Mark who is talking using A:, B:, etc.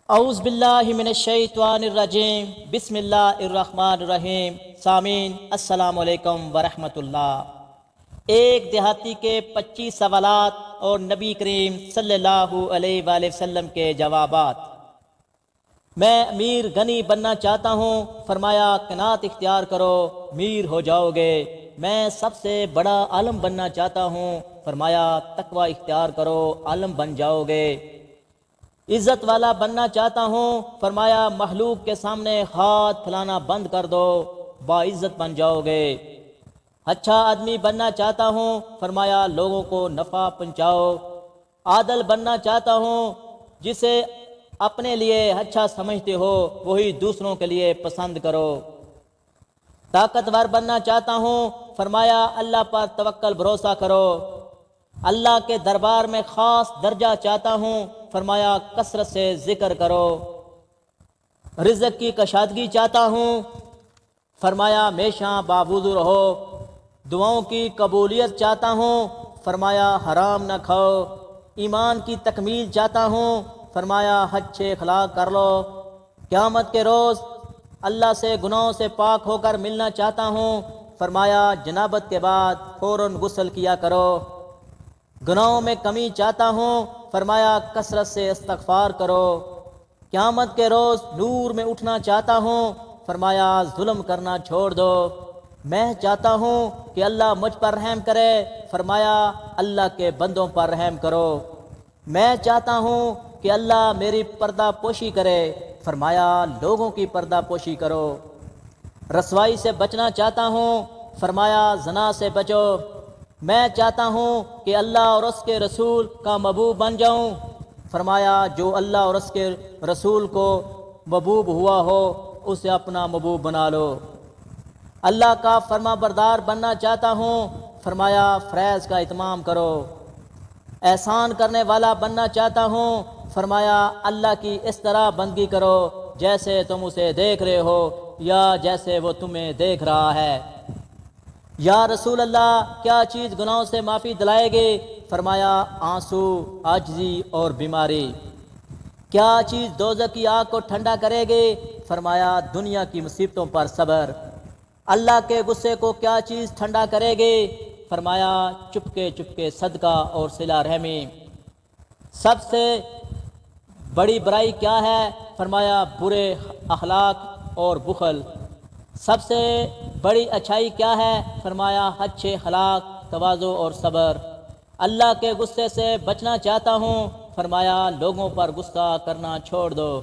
A: اعوذ باللہ من الشیطان الرجیم بسم اللہ الرحمن الرحیم۔ سامعین السلام علیکم ورحمۃ اللہ۔ ایک دیہاتی کے 25 سوالات اور نبی کریم صلی اللہ علیہ وآلہ وسلم کے جوابات۔ میں امیر غنی بننا چاہتا ہوں، فرمایا قناعت اختیار کرو، امیر ہو جاؤ گے۔ میں سب سے بڑا عالم بننا چاہتا ہوں، فرمایا تقوی اختیار کرو، عالم بن جاؤ گے۔ عزت والا بننا چاہتا ہوں، فرمایا مخلوق کے سامنے ہاتھ پھیلانا بند کر دو، باعزت بن جاؤ گے۔ اچھا آدمی بننا چاہتا ہوں، فرمایا لوگوں کو نفع پہنچاؤ۔ عادل بننا چاہتا ہوں، جسے اپنے لیے اچھا سمجھتے ہو وہی دوسروں کے لیے پسند کرو۔ طاقتور بننا چاہتا ہوں، فرمایا اللہ پر توکل بھروسہ کرو۔ اللہ کے دربار میں خاص درجہ چاہتا ہوں، فرمایا کثرت سے ذکر کرو۔ رزق کی کشادگی چاہتا ہوں، فرمایا ہمیشہ باوضو رہو۔ دعاؤں کی قبولیت چاہتا ہوں، فرمایا حرام نہ کھاؤ۔ ایمان کی تکمیل چاہتا ہوں، فرمایا اچھے اخلاق کر لو۔ قیامت کے روز اللہ سے گناہوں سے پاک ہو کر ملنا چاہتا ہوں، فرمایا جنابت کے بعد فوراً غسل کیا کرو۔ گناہوں میں کمی چاہتا ہوں، فرمایا کثرت سے استغفار کرو۔ قیامت کے روز نور میں اٹھنا چاہتا ہوں، فرمایا ظلم کرنا چھوڑ دو۔ میں چاہتا ہوں کہ اللہ مجھ پر رحم کرے، فرمایا اللہ کے بندوں پر رحم کرو۔ میں چاہتا ہوں کہ اللہ میری پردہ پوشی کرے، فرمایا لوگوں کی پردہ پوشی کرو۔ رسوائی سے بچنا چاہتا ہوں، فرمایا زنا سے بچو۔ میں چاہتا ہوں کہ اللہ اور اس کے رسول کا محبوب بن جاؤں، فرمایا جو اللہ اور اس کے رسول کو محبوب ہوا ہو اسے اپنا محبوب بنا لو۔ اللہ کا فرما بردار بننا چاہتا ہوں، فرمایا فریض کا اہتمام کرو۔ احسان کرنے والا بننا چاہتا ہوں، فرمایا اللہ کی اس طرح بندگی کرو جیسے تم اسے دیکھ رہے ہو یا جیسے وہ تمہیں دیکھ رہا ہے۔ یا رسول اللہ، کیا چیز گناہوں سے معافی دلائے گی؟ فرمایا آنسو، عاجزی اور بیماری۔ کیا چیز دوزخ کی آگ کو ٹھنڈا کرے گی؟ فرمایا دنیا کی مصیبتوں پر صبر۔ اللہ کے غصے کو کیا چیز ٹھنڈا کرے گی؟ فرمایا چپکے چپکے صدقہ اور صلہ رحمی۔ سب سے بڑی برائی کیا ہے؟ فرمایا برے اخلاق اور بخل۔ سب سے بڑی اچھائی کیا ہے؟ فرمایا اچھے اخلاق، تواضع اور صبر۔ اللہ کے غصے سے بچنا چاہتا ہوں، فرمایا لوگوں پر غصہ کرنا چھوڑ دو۔